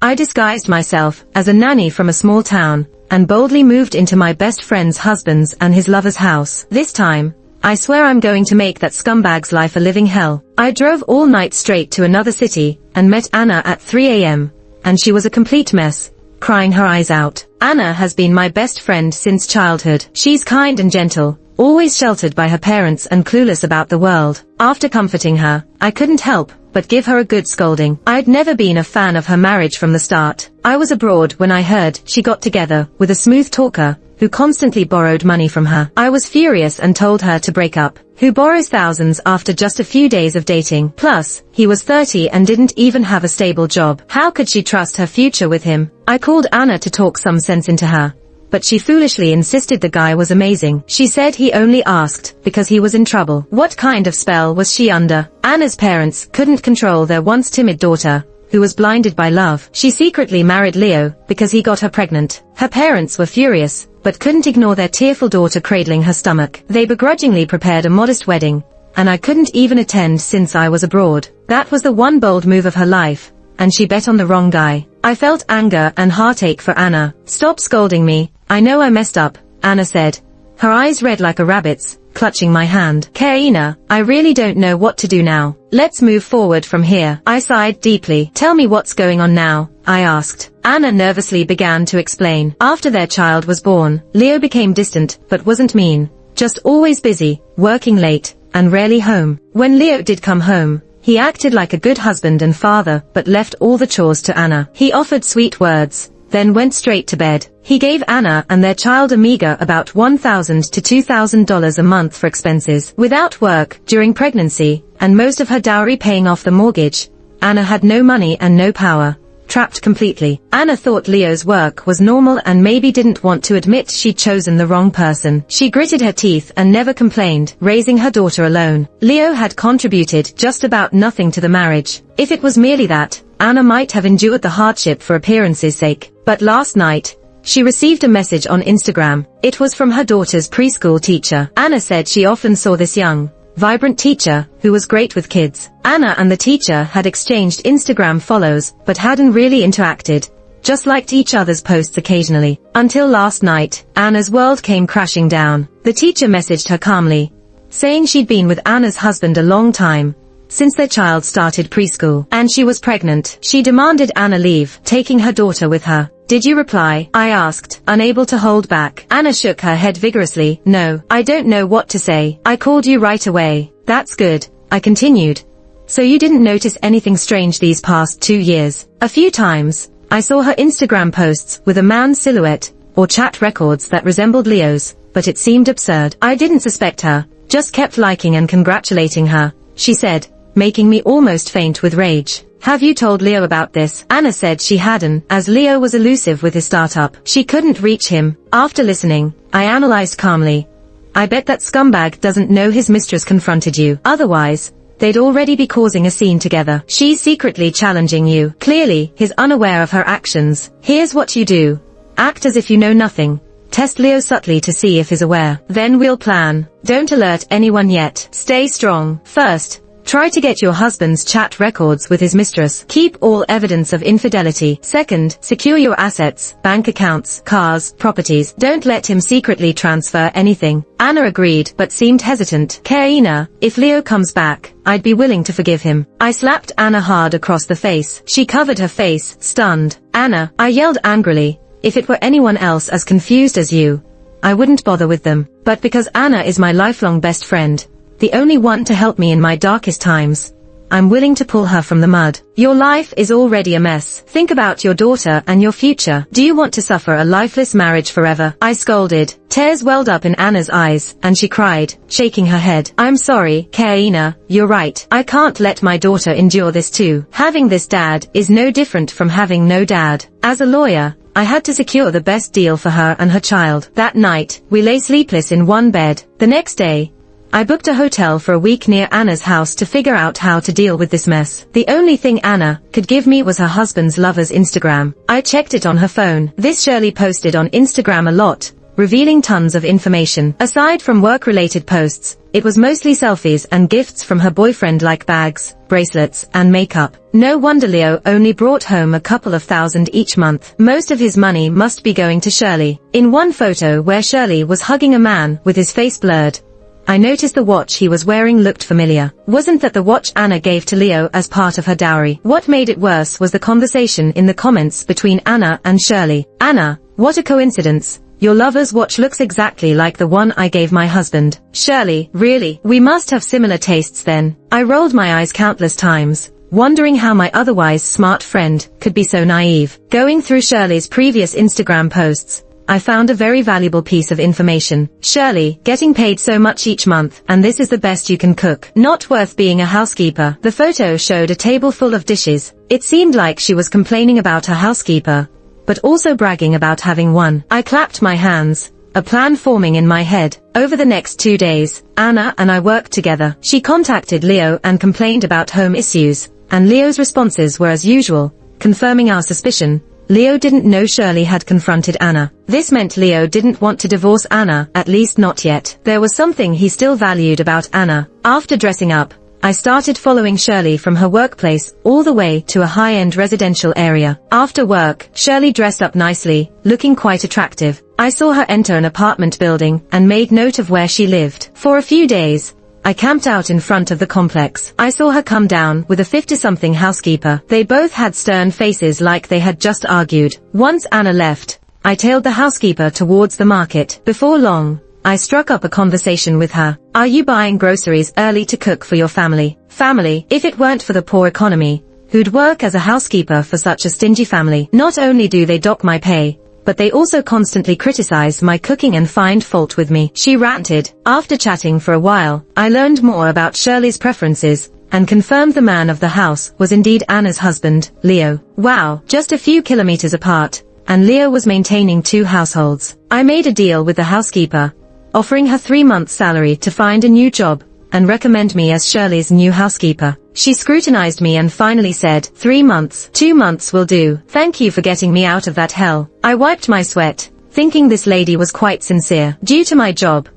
I disguised myself as a nanny from a small town, and boldly moved into my best friend's husband's and his lover's house. This time, I swear I'm going to make that scumbag's life a living hell. I drove all night straight to another city, and met Anna at 3 a.m., and she was a complete mess, crying her eyes out. Anna has been my best friend since childhood. She's kind and gentle, always sheltered by her parents and clueless about the world. After comforting her, I couldn't help but give her a good scolding. I'd never been a fan of her marriage from the start. I was abroad when I heard she got together with a smooth talker who constantly borrowed money from her. I was furious and told her to break up. Who borrows thousands after just a few days of dating? Plus, he was 30 and didn't even have a stable job. How could she trust her future with him? I called Anna to talk some sense into her, but she foolishly insisted the guy was amazing. She said he only asked because he was in trouble. What kind of spell was she under? Anna's parents couldn't control their once timid daughter, who was blinded by love. She secretly married Leo because he got her pregnant. Her parents were furious, but couldn't ignore their tearful daughter cradling her stomach. They begrudgingly prepared a modest wedding, and I couldn't even attend since I was abroad. That was the one bold move of her life, and she bet on the wrong guy. I felt anger and heartache for Anna. Stop scolding me. I know I messed up, Anna said, her eyes red like a rabbit's, clutching my hand. Karina, I really don't know what to do now. Let's move forward from here. I sighed deeply. Tell me what's going on now, I asked. Anna nervously began to explain. After their child was born, Leo became distant, but wasn't mean, just always busy, working late, and rarely home. When Leo did come home, he acted like a good husband and father, but left all the chores to Anna. He offered sweet words, then went straight to bed. He gave Anna and their child a meager about $1,000 to $2,000 a month for expenses. Without work, during pregnancy, and most of her dowry paying off the mortgage, Anna had no money and no power. Trapped completely. Anna thought Leo's work was normal and maybe didn't want to admit she'd chosen the wrong person. She gritted her teeth and never complained, raising her daughter alone. Leo had contributed just about nothing to the marriage. If it was merely that, Anna might have endured the hardship for appearance's sake. But last night, she received a message on Instagram. It was from her daughter's preschool teacher. Anna said she often saw this young, vibrant teacher, who was great with kids. Anna and the teacher had exchanged Instagram follows, but hadn't really interacted, just liked each other's posts occasionally. Until last night, Anna's world came crashing down. The teacher messaged her calmly, saying she'd been with Anna's husband a long time, since their child started preschool, and she was pregnant. She demanded Anna leave, taking her daughter with her. Did you reply? I asked, unable to hold back. Anna shook her head vigorously. No, I don't know what to say. I called you right away. That's good, I continued. So you didn't notice anything strange these past 2 years? A few times, I saw her Instagram posts with a man's silhouette, or chat records that resembled Leo's, but it seemed absurd. I didn't suspect her, just kept liking and congratulating her, she said, making me almost faint with rage. Have you told Leo about this? Anna said she hadn't, as Leo was elusive with his startup. She couldn't reach him. After listening, I analyzed calmly. I bet that scumbag doesn't know his mistress confronted you. Otherwise, they'd already be causing a scene together. She's secretly challenging you. Clearly, he's unaware of her actions. Here's what you do. Act as if you know nothing. Test Leo subtly to see if he's aware. Then we'll plan. Don't alert anyone yet. Stay strong. First, try to get your husband's chat records with his mistress. Keep all evidence of infidelity. Second, secure your assets, bank accounts, cars, properties. Don't let him secretly transfer anything. Anna agreed, but seemed hesitant. Karina, if Leo comes back, I'd be willing to forgive him. I slapped Anna hard across the face. She covered her face, stunned. Anna, I yelled angrily, if it were anyone else as confused as you, I wouldn't bother with them. But because Anna is my lifelong best friend, the only one to help me in my darkest times, I'm willing to pull her from the mud. Your life is already a mess. Think about your daughter and your future. Do you want to suffer a lifeless marriage forever? I scolded. Tears welled up in Anna's eyes, and she cried, shaking her head. I'm sorry, Karina, you're right. I can't let my daughter endure this too. Having this dad is no different from having no dad. As a lawyer, I had to secure the best deal for her and her child. That night, we lay sleepless in one bed. The next day, I booked a hotel for a week near Anna's house to figure out how to deal with this mess. The only thing Anna could give me was her husband's lover's Instagram. I checked it on her phone. This Shirley posted on Instagram a lot, revealing tons of information. Aside from work-related posts, it was mostly selfies and gifts from her boyfriend like bags, bracelets, and makeup. No wonder Leo only brought home a couple of thousand each month. Most of his money must be going to Shirley. In one photo where Shirley was hugging a man with his face blurred, I noticed the watch he was wearing looked familiar. Wasn't that the watch Anna gave to Leo as part of her dowry? What made it worse was the conversation in the comments between Anna and Shirley. Anna, what a coincidence. Your lover's watch looks exactly like the one I gave my husband. Shirley, really? We must have similar tastes then. I rolled my eyes countless times, wondering how my otherwise smart friend could be so naive. Going through Shirley's previous Instagram posts, I found a very valuable piece of information. Shirley, getting paid so much each month, and this is the best you can cook. Not worth being a housekeeper. The photo showed a table full of dishes. It seemed like she was complaining about her housekeeper, but also bragging about having one. I clapped my hands, a plan forming in my head. Over the next 2 days, Anna and I worked together. She contacted Leo and complained about home issues, and Leo's responses were as usual, confirming our suspicion. Leo didn't know Shirley had confronted Anna. This meant Leo didn't want to divorce Anna, at least not yet. There was something he still valued about Anna. After dressing up, I started following Shirley from her workplace all the way to a high-end residential area. After work, Shirley dressed up nicely, looking quite attractive. I saw her enter an apartment building and made note of where she lived. For a few days, I camped out in front of the complex. I saw her come down with a 50-something housekeeper. They both had stern faces like they had just argued. Once Anna left, I tailed the housekeeper towards the market. Before long, I struck up a conversation with her. Are you buying groceries early to cook for your family? Family? If it weren't for the poor economy, who'd work as a housekeeper for such a stingy family? Not only do they dock my pay, but they also constantly criticize my cooking and find fault with me, she ranted. After chatting for a while, I learned more about Shirley's preferences, and confirmed the man of the house was indeed Anna's husband, Leo. Wow, just a few kilometers apart, and Leo was maintaining 2 households. I made a deal with the housekeeper, offering her 3 months' salary to find a new job, and recommend me as Shirley's new housekeeper. She scrutinized me and finally said, 3 months. 2 months will do. Thank you for getting me out of that hell. I wiped my sweat, thinking this lady was quite sincere. Due to my job,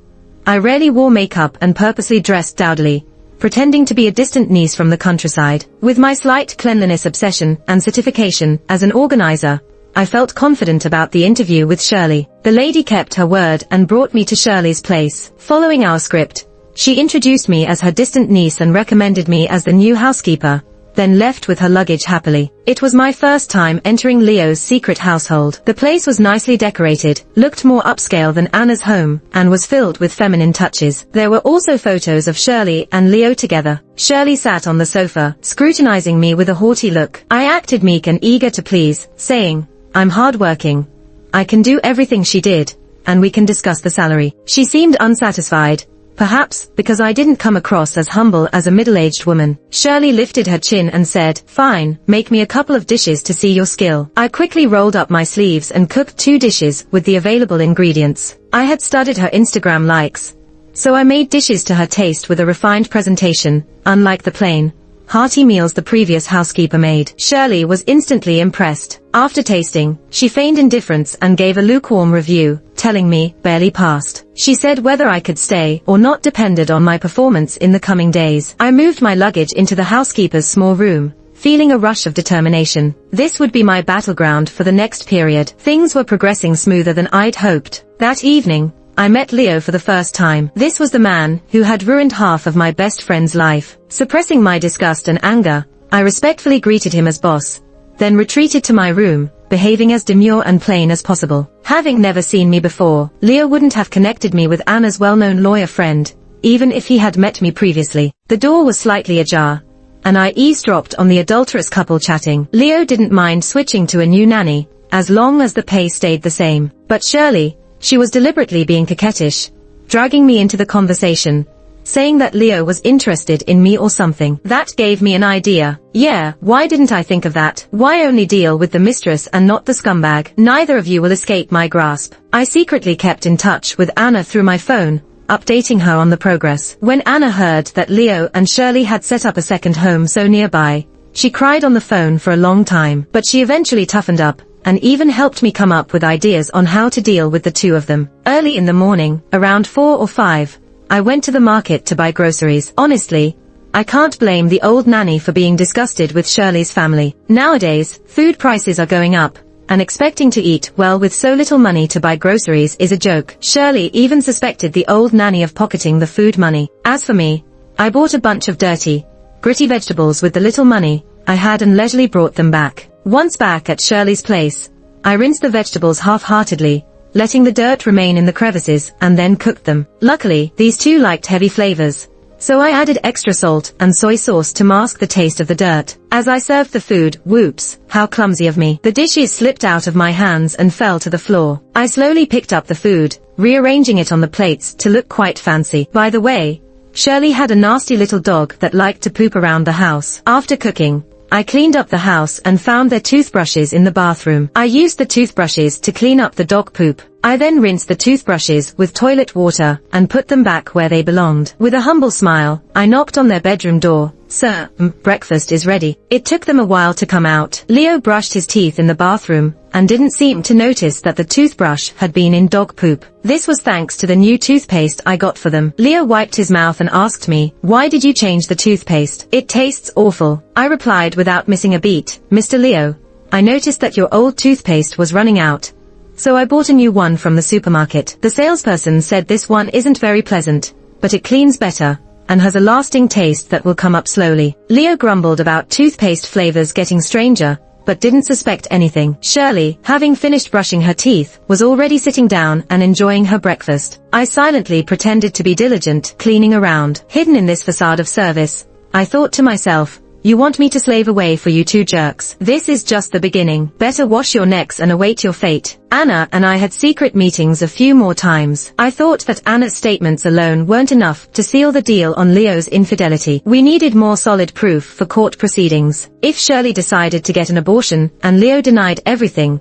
I rarely wore makeup and purposely dressed dowdily, pretending to be a distant niece from the countryside. With my slight cleanliness obsession and certification as an organizer, I felt confident about the interview with Shirley. The lady kept her word and brought me to Shirley's place. Following our script, she introduced me as her distant niece and recommended me as the new housekeeper, then left with her luggage happily. It was my first time entering Leo's secret household. The place was nicely decorated, looked more upscale than Anna's home, and was filled with feminine touches. There were also photos of Shirley and Leo together. Shirley sat on the sofa, scrutinizing me with a haughty look. I acted meek and eager to please, saying, I'm hardworking. I can do everything she did, and we can discuss the salary. She seemed unsatisfied, perhaps because I didn't come across as humble as a middle-aged woman. Shirley lifted her chin and said, fine, make me a couple of dishes to see your skill. I quickly rolled up my sleeves and cooked 2 dishes with the available ingredients. I had studied her Instagram likes, so I made dishes to her taste with a refined presentation, unlike the plain, hearty meals the previous housekeeper made. Shirley was instantly impressed. After tasting, she feigned indifference and gave a lukewarm review, telling me, barely passed. She said whether I could stay or not depended on my performance in the coming days. I moved my luggage into the housekeeper's small room, feeling a rush of determination. This would be my battleground for the next period. Things were progressing smoother than I'd hoped. That evening, I met Leo for the first time. This was the man who had ruined half of my best friend's life. Suppressing my disgust and anger, I respectfully greeted him as boss, then retreated to my room, behaving as demure and plain as possible. Having never seen me before, Leo wouldn't have connected me with Anna's well-known lawyer friend, even if he had met me previously. The door was slightly ajar, and I eavesdropped on the adulterous couple chatting. Leo didn't mind switching to a new nanny, as long as the pay stayed the same. But Shirley, she was deliberately being coquettish, dragging me into the conversation, saying that Leo was interested in me or something. That gave me an idea. Yeah, why didn't I think of that? Why only deal with the mistress and not the scumbag? Neither of you will escape my grasp. I secretly kept in touch with Anna through my phone, updating her on the progress. When Anna heard that Leo and Shirley had set up a second home so nearby, she cried on the phone for a long time, but she eventually toughened up, and even helped me come up with ideas on how to deal with the two of them. Early in the morning, around 4 or 5, I went to the market to buy groceries. Honestly, I can't blame the old nanny for being disgusted with Shirley's family. Nowadays, food prices are going up, and expecting to eat well with so little money to buy groceries is a joke. Shirley even suspected the old nanny of pocketing the food money. As for me, I bought a bunch of dirty, gritty vegetables with the little money I had and leisurely brought them back. Once back at Shirley's place, I rinsed the vegetables half-heartedly, letting the dirt remain in the crevices, and then cooked them. Luckily, these two liked heavy flavors, so I added extra salt and soy sauce to mask the taste of the dirt. As I served the food, whoops, how clumsy of me. The dishes slipped out of my hands and fell to the floor. I slowly picked up the food, rearranging it on the plates to look quite fancy. By the way, Shirley had a nasty little dog that liked to poop around the house. After cooking, I cleaned up the house and found their toothbrushes in the bathroom. I used the toothbrushes to clean up the dog poop. I then rinsed the toothbrushes with toilet water and put them back where they belonged. With a humble smile, I knocked on their bedroom door. "Sir, breakfast is ready." It took them a while to come out. Leo brushed his teeth in the bathroom and didn't seem to notice that the toothbrush had been in dog poop. This was thanks to the new toothpaste I got for them. Leo wiped his mouth and asked me, "Why did you change the toothpaste?" "It tastes awful," I replied without missing a beat. "Mr. Leo, I noticed that your old toothpaste was running out, so I bought a new one from the supermarket." The salesperson said this one isn't very pleasant, but it cleans better and has a lasting taste that will come up slowly. Leo grumbled about toothpaste flavors getting stranger, but didn't suspect anything. Shirley, having finished brushing her teeth, was already sitting down and enjoying her breakfast. I silently pretended to be diligent, cleaning around. Hidden in this facade of service, I thought to myself, "You want me to slave away for you two jerks? This is just the beginning. Better wash your necks and await your fate." Anna and I had secret meetings a few more times. I thought that Anna's statements alone weren't enough to seal the deal on Leo's infidelity. We needed more solid proof for court proceedings. If Shirley decided to get an abortion and Leo denied everything,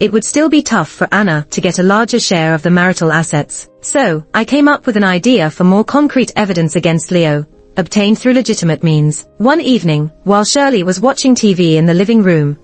it would still be tough for Anna to get a larger share of the marital assets. So, I came up with an idea for more concrete evidence against Leo, obtained through legitimate means. One evening, while Shirley was watching TV in the living room,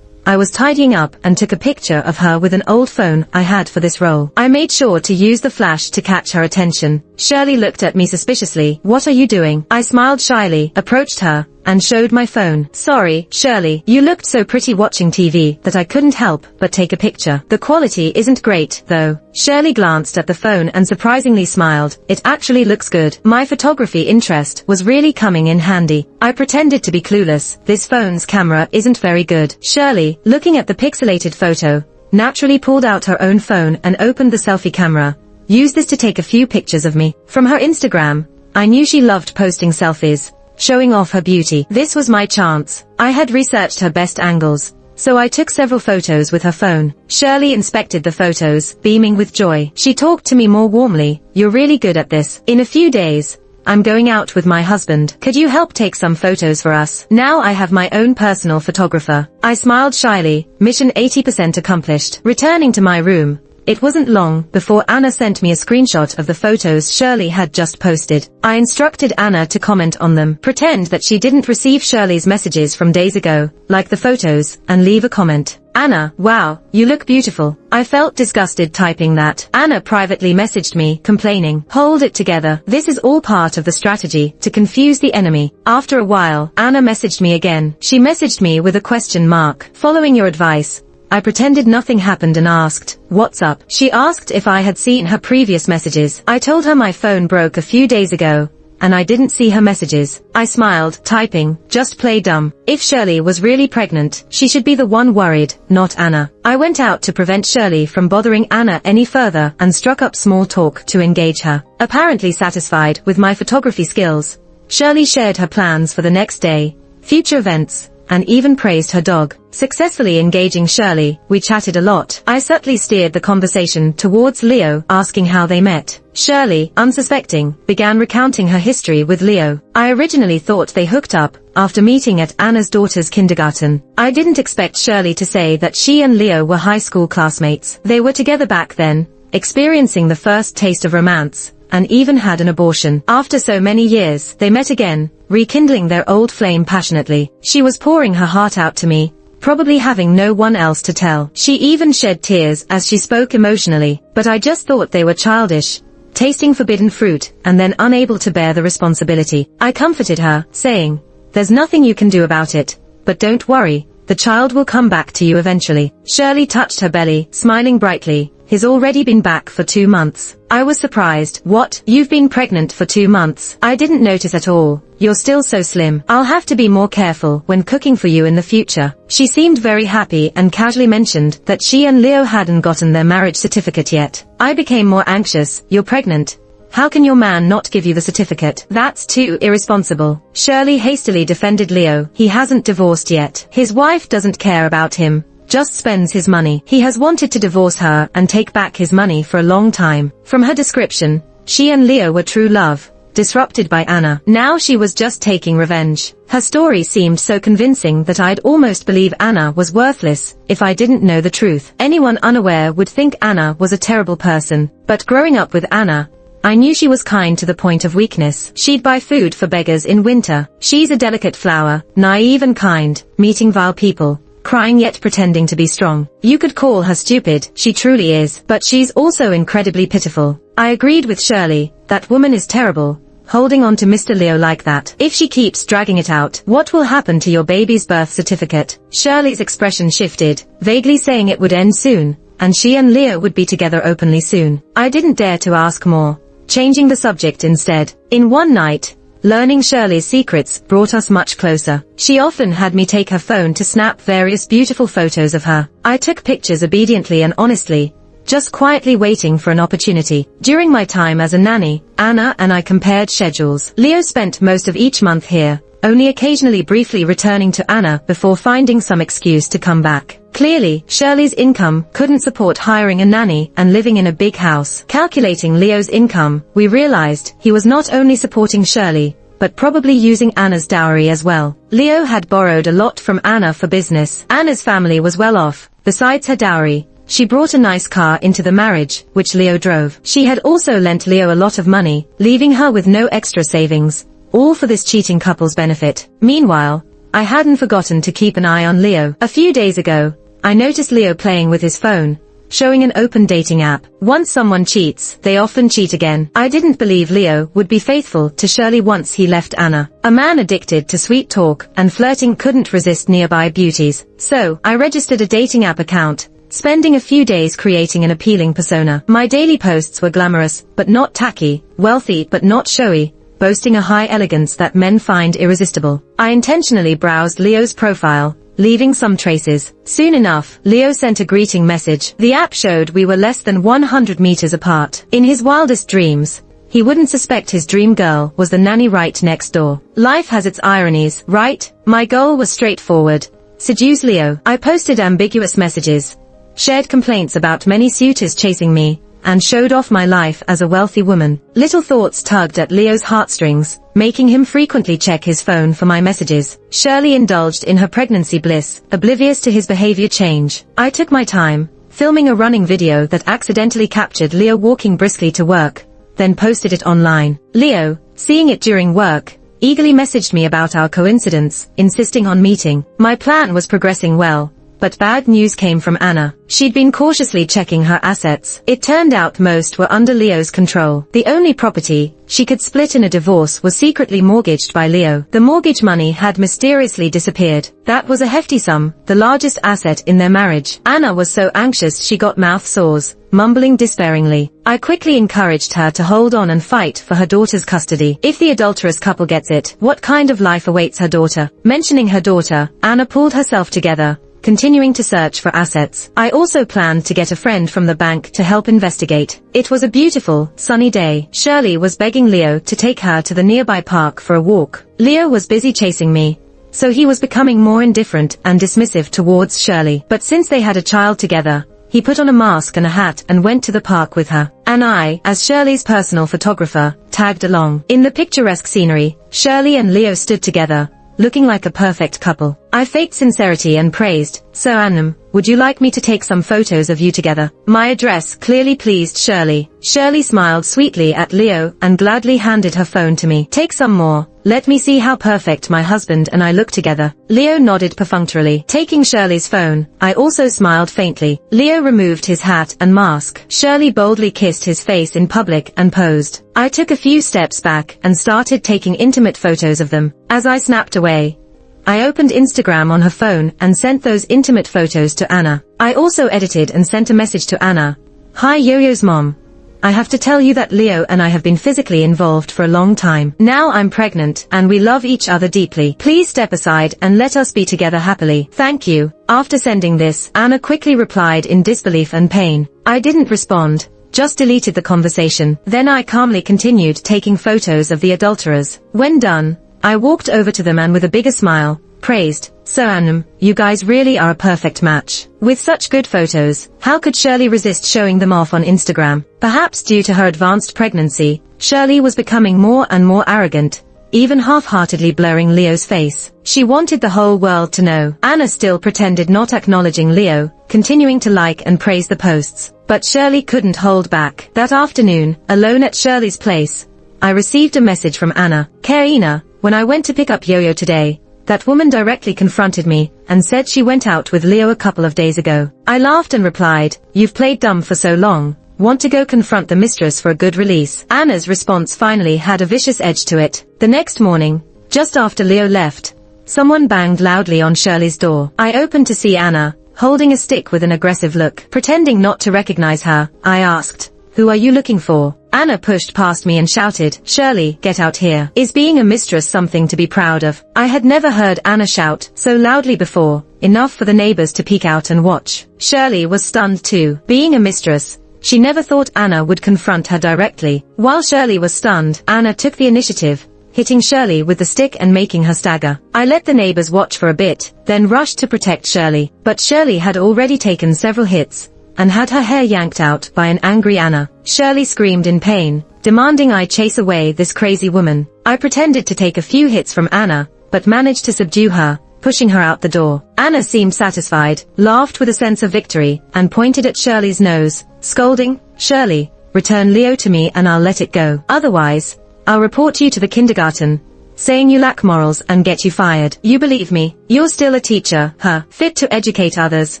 I was tidying up and took a picture of her with an old phone I had for this role. I made sure to use the flash to catch her attention. Shirley looked at me suspiciously. "What are you doing?" I smiled shyly, approached her, and showed my phone. "Sorry, Shirley, you looked so pretty watching TV that I couldn't help but take a picture. The quality isn't great, though." Shirley glanced at the phone and surprisingly smiled. "It actually looks good." My photography interest was really coming in handy. I pretended to be clueless. "This phone's camera isn't very good." Shirley, looking at the pixelated photo, naturally pulled out her own phone and opened the selfie camera. Used this to take a few pictures of me. From her Instagram, I knew she loved posting selfies, showing off her beauty. This was my chance. I had researched her best angles, so I took several photos with her phone. Shirley inspected the photos, beaming with joy. She talked to me more warmly. "You're really good at this. In a few days, I'm going out with my husband. Could you help take some photos for us?" Now I have my own personal photographer. I smiled shyly, mission 80% accomplished. Returning to my room, it wasn't long before Anna sent me a screenshot of the photos Shirley had just posted. I instructed Anna to comment on them. Pretend that she didn't receive Shirley's messages from days ago, like the photos, and leave a comment. "Anna, wow, you look beautiful." I felt disgusted typing that. Anna privately messaged me, complaining, "Hold it together. This is all part of the strategy to confuse the enemy." After a while, Anna messaged me again. She messaged me with a question mark. Following your advice, I pretended nothing happened and asked, "What's up?" She asked if I had seen her previous messages. I told her my phone broke a few days ago, and I didn't see her messages. I smiled, typing, "Just play dumb." If Shirley was really pregnant, she should be the one worried, not Anna. I went out to prevent Shirley from bothering Anna any further and struck up small talk to engage her. Apparently satisfied with my photography skills, Shirley shared her plans for the next day, future events, and even praised her dog. Successfully engaging Shirley, we chatted a lot. I subtly steered the conversation towards Leo, asking how they met. Shirley, unsuspecting, began recounting her history with Leo. I originally thought they hooked up after meeting at Anna's daughter's kindergarten. I didn't expect Shirley to say that she and Leo were high school classmates. They were together back then, experiencing the first taste of romance, and even had an abortion. After so many years, they met again, rekindling their old flame passionately. She was pouring her heart out to me, probably having no one else to tell. She even shed tears as she spoke emotionally, but I just thought they were childish, tasting forbidden fruit, and then unable to bear the responsibility. I comforted her, saying, "There's nothing you can do about it, but don't worry, the child will come back to you eventually." Shirley touched her belly, smiling brightly. "He's already been back for 2 months." I was surprised. "What? You've been pregnant for 2 months? I didn't notice at all. You're still so slim. I'll have to be more careful when cooking for you in the future." She seemed very happy and casually mentioned that she and Leo hadn't gotten their marriage certificate yet. I became more anxious. "You're pregnant. How can your man not give you the certificate? That's too irresponsible." Shirley hastily defended Leo. "He hasn't divorced yet. His wife doesn't care about him, just spends his money. He has wanted to divorce her and take back his money for a long time." From her description, she and Leo were true love, disrupted by Anna. Now she was just taking revenge. Her story seemed so convincing that I'd almost believe Anna was worthless if I didn't know the truth. Anyone unaware would think Anna was a terrible person, but growing up with Anna, I knew she was kind to the point of weakness. She'd buy food for beggars in winter. She's a delicate flower, naive and kind, meeting vile people, crying yet pretending to be strong. You could call her stupid, she truly is, but she's also incredibly pitiful. I agreed with Shirley, that woman is terrible, holding on to Mr. Leo like that. If she keeps dragging it out, what will happen to your baby's birth certificate? Shirley's expression shifted, vaguely saying it would end soon, and she and Leo would be together openly soon. I didn't dare to ask more, changing the subject instead. In one night, learning Shirley's secrets brought us much closer. She often had me take her phone to snap various beautiful photos of her. I took pictures obediently and honestly, just quietly waiting for an opportunity. During my time as a nanny, Anna and I compared schedules. Leo spent most of each month here, only occasionally briefly returning to Anna before finding some excuse to come back. Clearly, Shirley's income couldn't support hiring a nanny and living in a big house. Calculating Leo's income, we realized he was not only supporting Shirley, but probably using Anna's dowry as well. Leo had borrowed a lot from Anna for business. Anna's family was well off. Besides her dowry, she brought a nice car into the marriage, which Leo drove. She had also lent Leo a lot of money, leaving her with no extra savings, all for this cheating couple's benefit. Meanwhile, I hadn't forgotten to keep an eye on Leo. A few days ago, I noticed Leo playing with his phone, showing an open dating app. Once someone cheats, they often cheat again. I didn't believe Leo would be faithful to Shirley once he left Anna. A man addicted to sweet talk and flirting couldn't resist nearby beauties. So, I registered a dating app account, spending a few days creating an appealing persona. My daily posts were glamorous, but not tacky, wealthy but not showy, boasting a high elegance that men find irresistible. I intentionally browsed Leo's profile, leaving some traces. Soon enough, Leo sent a greeting message. The app showed we were less than 100 meters apart. In his wildest dreams, he wouldn't suspect his dream girl was the nanny right next door. Life has its ironies, right? My goal was straightforward: seduce Leo. I posted ambiguous messages, shared complaints about many suitors chasing me, and showed off my life as a wealthy woman. Little thoughts tugged at Leo's heartstrings, making him frequently check his phone for my messages. Shirley indulged in her pregnancy bliss, oblivious to his behavior change. I took my time, filming a running video that accidentally captured Leo walking briskly to work, then posted it online. Leo, seeing it during work, eagerly messaged me about our coincidence, insisting on meeting. My plan was progressing well, but bad news came from Anna. She'd been cautiously checking her assets. It turned out most were under Leo's control. The only property she could split in a divorce was secretly mortgaged by Leo. The mortgage money had mysteriously disappeared. That was a hefty sum, the largest asset in their marriage. Anna was so anxious she got mouth sores, mumbling despairingly. I quickly encouraged her to hold on and fight for her daughter's custody. If the adulterous couple gets it, what kind of life awaits her daughter? Mentioning her daughter, Anna pulled herself together, continuing to search for assets. I also planned to get a friend from the bank to help investigate. It was a beautiful, sunny day. Shirley was begging Leo to take her to the nearby park for a walk. Leo was busy chasing me, so he was becoming more indifferent and dismissive towards Shirley. But since they had a child together, he put on a mask and a hat and went to the park with her. And I, as Shirley's personal photographer, tagged along. In the picturesque scenery, Shirley and Leo stood together, looking like a perfect couple. I faked sincerity and praised, "So Annam, would you like me to take some photos of you together?" My address clearly pleased Shirley. Shirley smiled sweetly at Leo and gladly handed her phone to me. "Take some more. Let me see how perfect my husband and I look together." Leo nodded perfunctorily. Taking Shirley's phone, I also smiled faintly. Leo removed his hat and mask. Shirley boldly kissed his face in public and posed. I took a few steps back and started taking intimate photos of them. As I snapped away, I opened Instagram on her phone and sent those intimate photos to Anna. I also edited and sent a message to Anna. "Hi Yo-Yo's mom. I have to tell you that Leo and I have been physically involved for a long time. Now I'm pregnant and we love each other deeply. Please step aside and let us be together happily. Thank you." After sending this, Anna quickly replied in disbelief and pain. I didn't respond, just deleted the conversation. Then I calmly continued taking photos of the adulterers. When done, I walked over to them and with a bigger smile, praised, "So Annam, you guys really are a perfect match." With such good photos, how could Shirley resist showing them off on Instagram? Perhaps due to her advanced pregnancy, Shirley was becoming more and more arrogant, even half-heartedly blurring Leo's face. She wanted the whole world to know. Anna still pretended not acknowledging Leo, continuing to like and praise the posts. But Shirley couldn't hold back. That afternoon, alone at Shirley's place, I received a message from Anna. "Karina, when I went to pick up Yo-Yo today, that woman directly confronted me and said she went out with Leo a couple of days ago." I laughed and replied, "You've played dumb for so long. Want to go confront the mistress for a good release?" Anna's response finally had a vicious edge to it. The next morning, just after Leo left, someone banged loudly on Shirley's door. I opened to see Anna, holding a stick with an aggressive look. Pretending not to recognize her, I asked, "Who are you looking for?" Anna pushed past me and shouted, "Shirley, get out here. Is being a mistress something to be proud of?" I had never heard Anna shout so loudly before, enough for the neighbors to peek out and watch. Shirley was stunned too. Being a mistress, she never thought Anna would confront her directly. While Shirley was stunned, Anna took the initiative, hitting Shirley with the stick and making her stagger. I let the neighbors watch for a bit, then rushed to protect Shirley. But Shirley had already taken several hits and had her hair yanked out by an angry Anna. Shirley screamed in pain, demanding I chase away this crazy woman. I pretended to take a few hits from Anna, but managed to subdue her, pushing her out the door. Anna seemed satisfied, laughed with a sense of victory, and pointed at Shirley's nose, scolding, "Shirley, return Leo to me and I'll let it go. Otherwise, I'll report you to the kindergarten, saying you lack morals and get you fired." "You believe me? You're still a teacher, huh? Fit to educate others."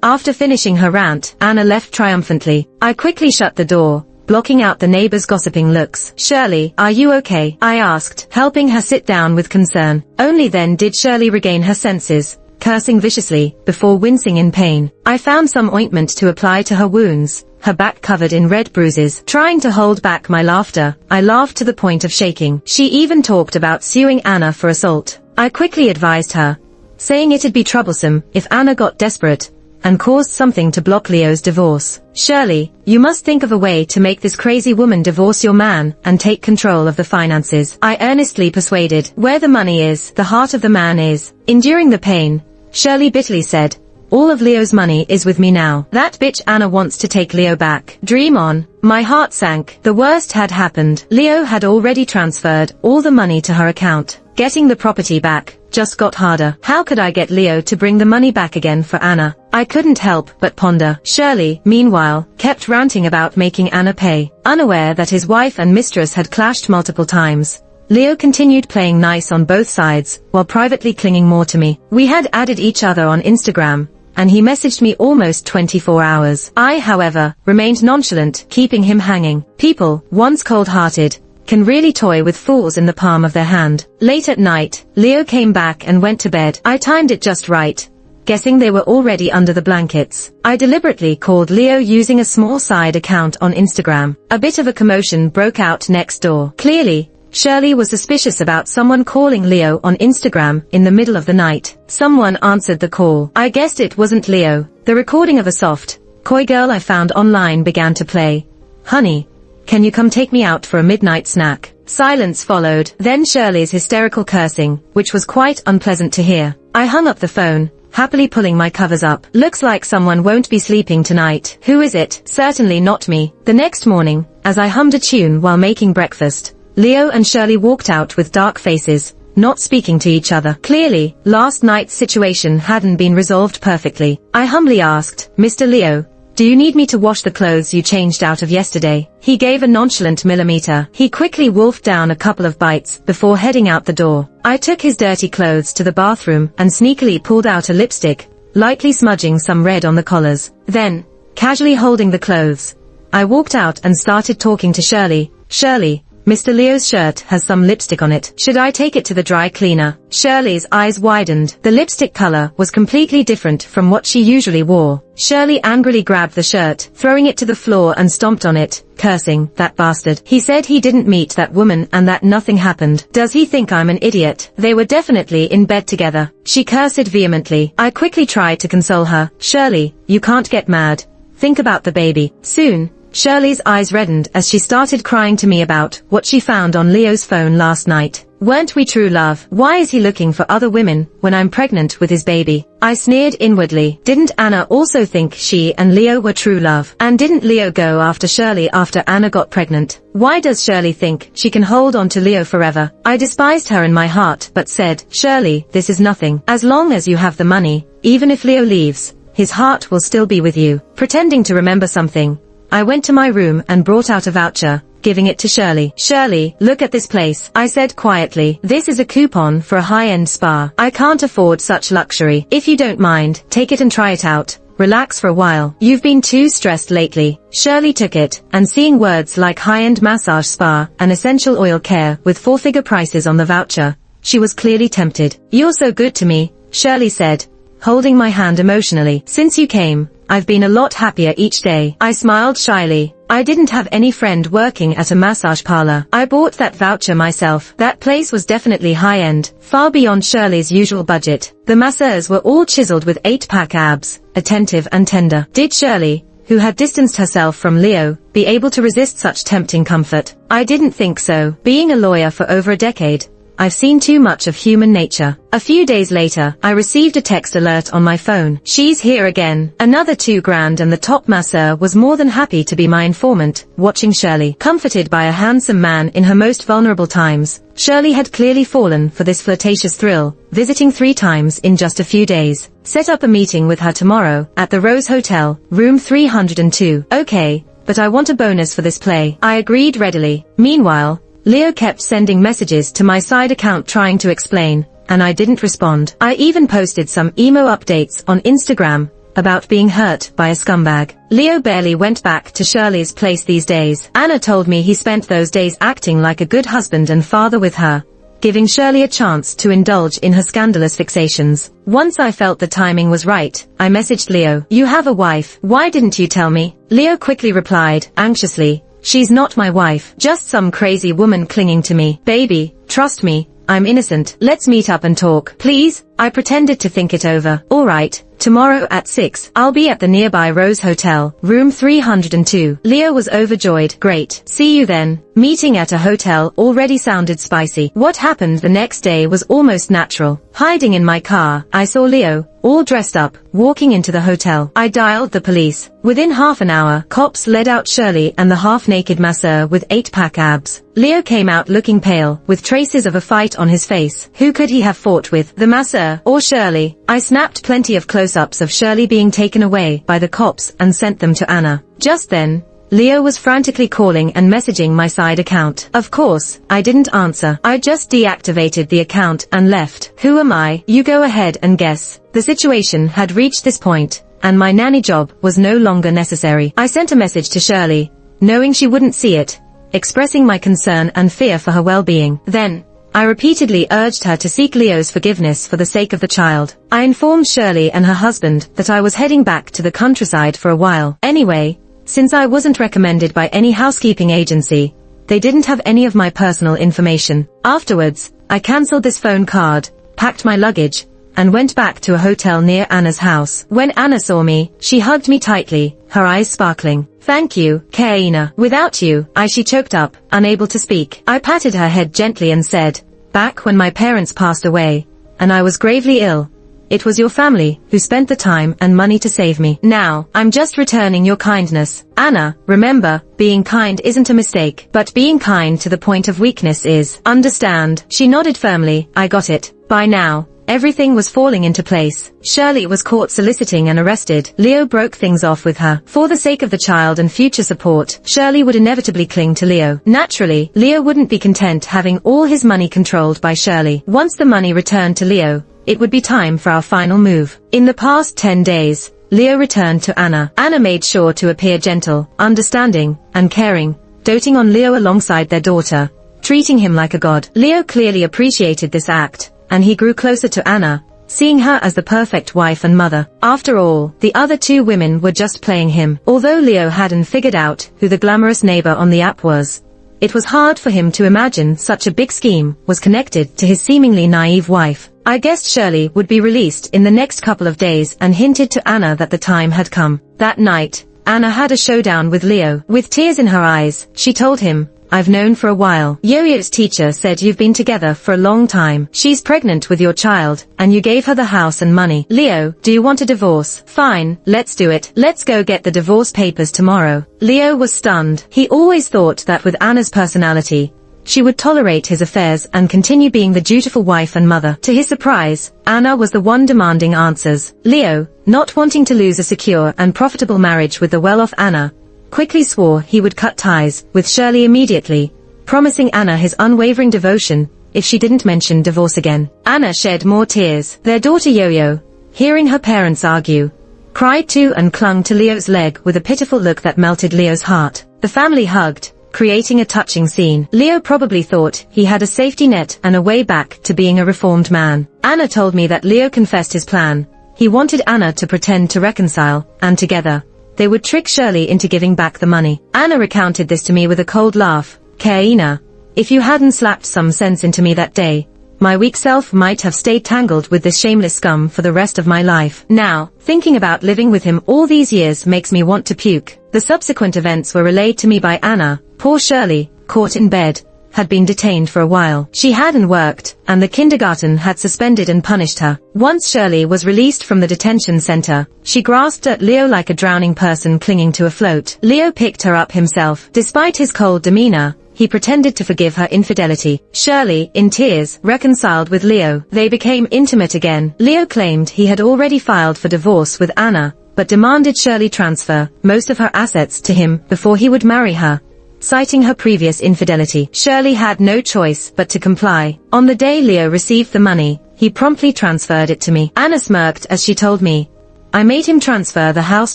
After finishing her rant, Anna left triumphantly. I quickly shut the door, blocking out the neighbors' gossiping looks. "Shirley, are you okay?" I asked, helping her sit down with concern. Only then did Shirley regain her senses, cursing viciously, before wincing in pain. I found some ointment to apply to her wounds, her back covered in red bruises. Trying to hold back my laughter, I laughed to the point of shaking. She even talked about suing Anna for assault. I quickly advised her, saying it'd be troublesome if Anna got desperate and caused something to block Leo's divorce. "Shirley, you must think of a way to make this crazy woman divorce your man and take control of the finances," I earnestly persuaded. "Where the money is, the heart of the man is." Enduring the pain, Shirley bitterly said, "All of Leo's money is with me now. That bitch Anna wants to take Leo back." Dream on. My heart sank. The worst had happened. Leo had already transferred all the money to her account. Getting the property back just got harder. How could I get Leo to bring the money back again for Anna? I couldn't help but ponder. Shirley, meanwhile, kept ranting about making Anna pay. Unaware that his wife and mistress had clashed multiple times, Leo continued playing nice on both sides, while privately clinging more to me. We had added each other on Instagram, and he messaged me almost 24 hours. I, however, remained nonchalant, keeping him hanging. People, once cold-hearted, can really toy with fools in the palm of their hand. Late at night, Leo came back and went to bed. I timed it just right, guessing they were already under the blankets. I deliberately called Leo using a small side account on Instagram. A bit of a commotion broke out next door. Clearly, Shirley was suspicious about someone calling Leo on Instagram in the middle of the night. Someone answered the call. I guessed it wasn't Leo. The recording of a soft, coy girl I found online began to play. "Honey, can you come take me out for a midnight snack?" Silence followed, then Shirley's hysterical cursing, which was quite unpleasant to hear. I hung up the phone, happily pulling my covers up. Looks like someone won't be sleeping tonight. Who is it? Certainly not me. The next morning, as I hummed a tune while making breakfast, Leo and Shirley walked out with dark faces, not speaking to each other. Clearly, last night's situation hadn't been resolved perfectly. I humbly asked, "Mr. Leo, do you need me to wash the clothes you changed out of yesterday?" He gave a nonchalant millimeter. He quickly wolfed down a couple of bites before heading out the door. I took his dirty clothes to the bathroom and sneakily pulled out a lipstick, lightly smudging some red on the collars. Then, casually holding the clothes, I walked out and started talking to Shirley. "Shirley, Mr. Leo's shirt has some lipstick on it. Should I take it to the dry cleaner?" Shirley's eyes widened. The lipstick color was completely different from what she usually wore. Shirley angrily grabbed the shirt, throwing it to the floor and stomped on it, cursing, "That bastard. He said he didn't meet that woman and that nothing happened. Does he think I'm an idiot? They were definitely in bed together." She cursed vehemently. I quickly tried to console her. "Shirley, you can't get mad. Think about the baby." Soon, Shirley's eyes reddened as she started crying to me about what she found on Leo's phone last night. "Weren't we true love? Why is he looking for other women when I'm pregnant with his baby?" I sneered inwardly. Didn't Anna also think she and Leo were true love? And didn't Leo go after Shirley after Anna got pregnant? Why does Shirley think she can hold on to Leo forever? I despised her in my heart but said, "Shirley, this is nothing. As long as you have the money, even if Leo leaves, his heart will still be with you." Pretending to remember something, I went to my room and brought out a voucher, giving it to Shirley. "Shirley, look at this place," I said quietly. "This is a coupon for a high-end spa. I can't afford such luxury. If you don't mind, take it and try it out. Relax for a while. You've been too stressed lately." Shirley took it, and seeing words like high-end massage spa and essential oil care with four-figure prices on the voucher, she was clearly tempted. "You're so good to me," Shirley said, holding my hand emotionally. "Since you came, I've been a lot happier each day." I smiled shyly. I didn't have any friend working at a massage parlor. I bought that voucher myself. That place was definitely high-end, far beyond Shirley's usual budget. The masseurs were all chiseled with 8-pack abs, attentive and tender. Did Shirley, who had distanced herself from Leo, be able to resist such tempting comfort? I didn't think so. Being a lawyer for over a decade, I've seen too much of human nature. A few days later, I received a text alert on my phone. "She's here again." Another $2,000, and the top masseur was more than happy to be my informant, watching Shirley. Comforted by a handsome man in her most vulnerable times, Shirley had clearly fallen for this flirtatious thrill, visiting 3 times in just a few days. "Set up a meeting with her tomorrow, at the Rose Hotel, room 302. "Okay, but I want a bonus for this play." I agreed readily. Meanwhile, Leo kept sending messages to my side account trying to explain, and I didn't respond. I even posted some emo updates on Instagram about being hurt by a scumbag. Leo barely went back to Shirley's place these days. Anna told me he spent those days acting like a good husband and father with her, giving Shirley a chance to indulge in her scandalous fixations. Once I felt the timing was right, I messaged Leo, "You have a wife. Why didn't you tell me?" Leo quickly replied, anxiously, "She's not my wife, just some crazy woman clinging to me. Baby, trust me, I'm innocent. Let's meet up and talk, please." I pretended to think it over. "All right, tomorrow at 6, I'll be at the nearby Rose Hotel, room 302. Leo was overjoyed. "Great, see you then." Meeting at a hotel already sounded spicy. What happened the next day was almost natural. Hiding in my car, I saw Leo, all dressed up, walking into the hotel. I dialed the police. Within half an hour, cops led out Shirley and the half-naked masseur with 8-pack abs. Leo came out looking pale, with traces of a fight on his face. Who could he have fought with, the masseur or Shirley? I snapped plenty of close-ups of Shirley being taken away by the cops and sent them to Anna. Just then, Leo was frantically calling and messaging my side account. Of course, I didn't answer. I just deactivated the account and left. Who am I? You go ahead and guess. The situation had reached this point, and my nanny job was no longer necessary. I sent a message to Shirley, knowing she wouldn't see it, expressing my concern and fear for her well-being. Then, I repeatedly urged her to seek Leo's forgiveness for the sake of the child. I informed Shirley and her husband that I was heading back to the countryside for a while. Anyway, since I wasn't recommended by any housekeeping agency, they didn't have any of my personal information. Afterwards, I cancelled this phone card, packed my luggage, and went back to a hotel near Anna's house. When Anna saw me, she hugged me tightly, her eyes sparkling. "Thank you, Kaina. Without you," she choked up, unable to speak. I patted her head gently and said, "Back when my parents passed away, and I was gravely ill, it was your family who spent the time and money to save me. Now, I'm just returning your kindness. Anna, remember, being kind isn't a mistake, but being kind to the point of weakness is. Understand? She nodded firmly. I got it. By now, everything was falling into place. Shirley was caught soliciting and arrested. Leo broke things off with her. For the sake of the child and future support, Shirley would inevitably cling to Leo. Naturally, Leo wouldn't be content having all his money controlled by Shirley. Once the money returned to Leo, it would be time for our final move. In the past 10 days, Leo returned to Anna. Anna made sure to appear gentle, understanding, and caring, doting on Leo alongside their daughter, treating him like a god. Leo clearly appreciated this act, and he grew closer to Anna, seeing her as the perfect wife and mother. After all, the other two women were just playing him. Although Leo hadn't figured out who the glamorous neighbor on the app was, it was hard for him to imagine such a big scheme was connected to his seemingly naive wife. I guessed Shirley would be released in the next couple of days and hinted to Anna that the time had come. That night, Anna had a showdown with Leo. With tears in her eyes, she told him, I've known for a while. Yo-Yo's teacher said you've been together for a long time. She's pregnant with your child, and you gave her the house and money. Leo, do you want a divorce? Fine, let's do it. Let's go get the divorce papers tomorrow. Leo was stunned. He always thought that with Anna's personality, she would tolerate his affairs and continue being the dutiful wife and mother. To his surprise, Anna was the one demanding answers. Leo, not wanting to lose a secure and profitable marriage with the well-off Anna, quickly swore he would cut ties with Shirley immediately, promising Anna his unwavering devotion if she didn't mention divorce again. Anna shed more tears. Their daughter Yo-Yo, hearing her parents argue, cried too and clung to Leo's leg with a pitiful look that melted Leo's heart. The family hugged, creating a touching scene. Leo probably thought he had a safety net and a way back to being a reformed man. Anna told me that Leo confessed his plan. He wanted Anna to pretend to reconcile, and together, they would trick Shirley into giving back the money. Anna recounted this to me with a cold laugh. Kaina, if you hadn't slapped some sense into me that day, my weak self might have stayed tangled with this shameless scum for the rest of my life. Now, thinking about living with him all these years makes me want to puke. The subsequent events were relayed to me by Anna. Poor Shirley, caught in bed, had been detained for a while. She hadn't worked, and the kindergarten had suspended and punished her. Once Shirley was released from the detention center, she grasped at Leo like a drowning person clinging to a float. Leo picked her up himself. Despite his cold demeanor, he pretended to forgive her infidelity. Shirley, in tears, reconciled with Leo. They became intimate again. Leo claimed he had already filed for divorce with Anna, but demanded Shirley transfer most of her assets to him before he would marry her, citing her previous infidelity. Shirley had no choice but to comply. On the day Leo received the money, he promptly transferred it to me. Anna smirked as she told me, I made him transfer the house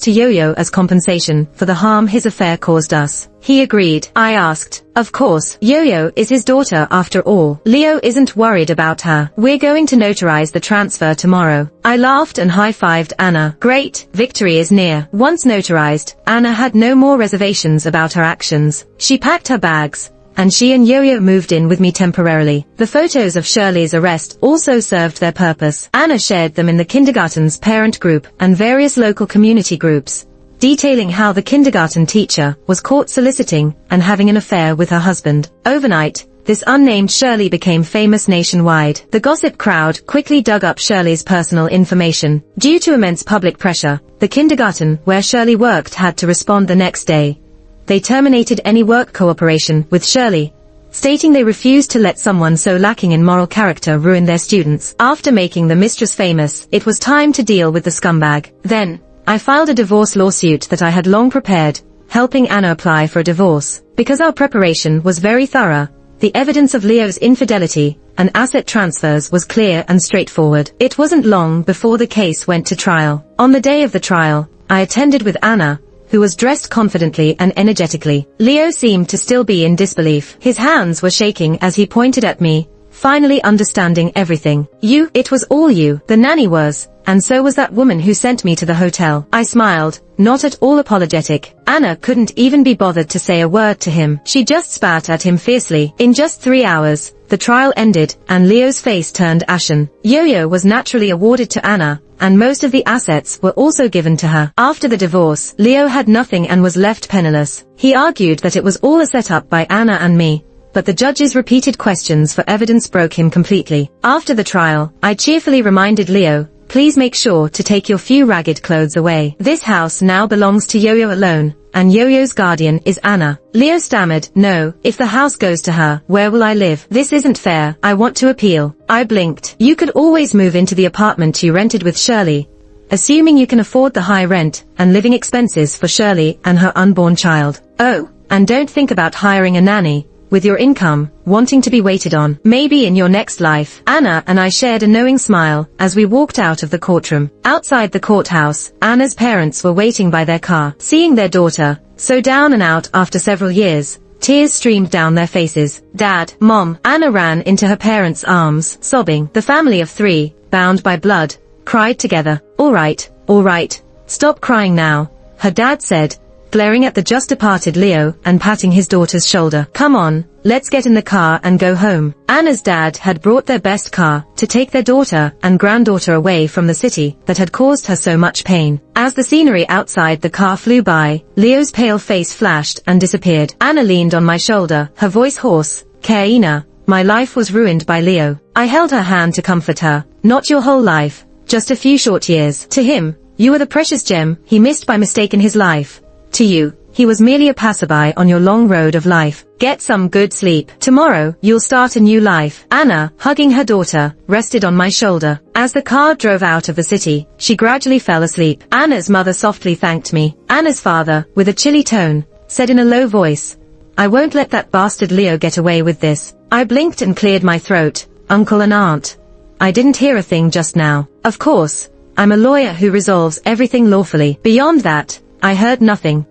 to Yo-Yo as compensation for the harm his affair caused us. He agreed. I asked, of course, Yo-Yo is his daughter after all. Leo isn't worried about her. We're going to notarize the transfer tomorrow. I laughed and high-fived Anna. Great, victory is near. Once notarized, Anna had no more reservations about her actions. She packed her bags, and she and Yo-Yo moved in with me temporarily. The photos of Shirley's arrest also served their purpose. Anna shared them in the kindergarten's parent group and various local community groups, detailing how the kindergarten teacher was caught soliciting and having an affair with her husband. Overnight, this unnamed Shirley became famous nationwide. The gossip crowd quickly dug up Shirley's personal information. Due to immense public pressure, the kindergarten where Shirley worked had to respond the next day. They terminated any work cooperation with Shirley, stating they refused to let someone so lacking in moral character ruin their students. After making the mistress famous, it was time to deal with the scumbag. Then, I filed a divorce lawsuit that I had long prepared, helping Anna apply for a divorce. Because our preparation was very thorough, the evidence of Leo's infidelity and asset transfers was clear and straightforward. It wasn't long before the case went to trial. On the day of the trial, I attended with Anna, who was dressed confidently and energetically. Leo seemed to still be in disbelief. His hands were shaking as he pointed at me, finally understanding everything. You, it was all you. The nanny was, and so was that woman who sent me to the hotel. I smiled, not at all apologetic. Anna couldn't even be bothered to say a word to him. She just spat at him fiercely. In just 3 hours, the trial ended, and Leo's face turned ashen. Yo-Yo was naturally awarded to Anna, and most of the assets were also given to her. After the divorce, Leo had nothing and was left penniless. He argued that it was all a setup by Anna and me, but the judge's repeated questions for evidence broke him completely. After the trial, I cheerfully reminded Leo, please make sure to take your few ragged clothes away. This house now belongs to Yo-Yo alone, and Yo-Yo's guardian is Anna. Leo stammered, no, if the house goes to her, where will I live? This isn't fair, I want to appeal. I blinked. You could always move into the apartment you rented with Shirley, assuming you can afford the high rent and living expenses for Shirley and her unborn child. Oh, and don't think about hiring a nanny, with your income, wanting to be waited on. Maybe in your next life. Anna and I shared a knowing smile as we walked out of the courtroom. Outside the courthouse, Anna's parents were waiting by their car. Seeing their daughter, so down and out after several years, tears streamed down their faces. Dad, Mom. Anna ran into her parents' arms, sobbing. The family of 3, bound by blood, cried together. All right, stop crying now, her dad said, glaring at the just departed Leo and patting his daughter's shoulder. Come on, let's get in the car and go home. Anna's dad had brought their best car to take their daughter and granddaughter away from the city that had caused her so much pain. As the scenery outside the car flew by, Leo's pale face flashed and disappeared. Anna leaned on my shoulder, her voice hoarse. Kaina, my life was ruined by Leo. I held her hand to comfort her. Not your whole life, just a few short years. To him, you were the precious gem he missed by mistake in his life. To you, he was merely a passerby on your long road of life. Get some good sleep. Tomorrow, you'll start a new life. Anna, hugging her daughter, rested on my shoulder. As the car drove out of the city, she gradually fell asleep. Anna's mother softly thanked me. Anna's father, with a chilly tone, said in a low voice, I won't let that bastard Leo get away with this. I blinked and cleared my throat. Uncle and aunt. I didn't hear a thing just now. Of course, I'm a lawyer who resolves everything lawfully. Beyond that, I heard nothing.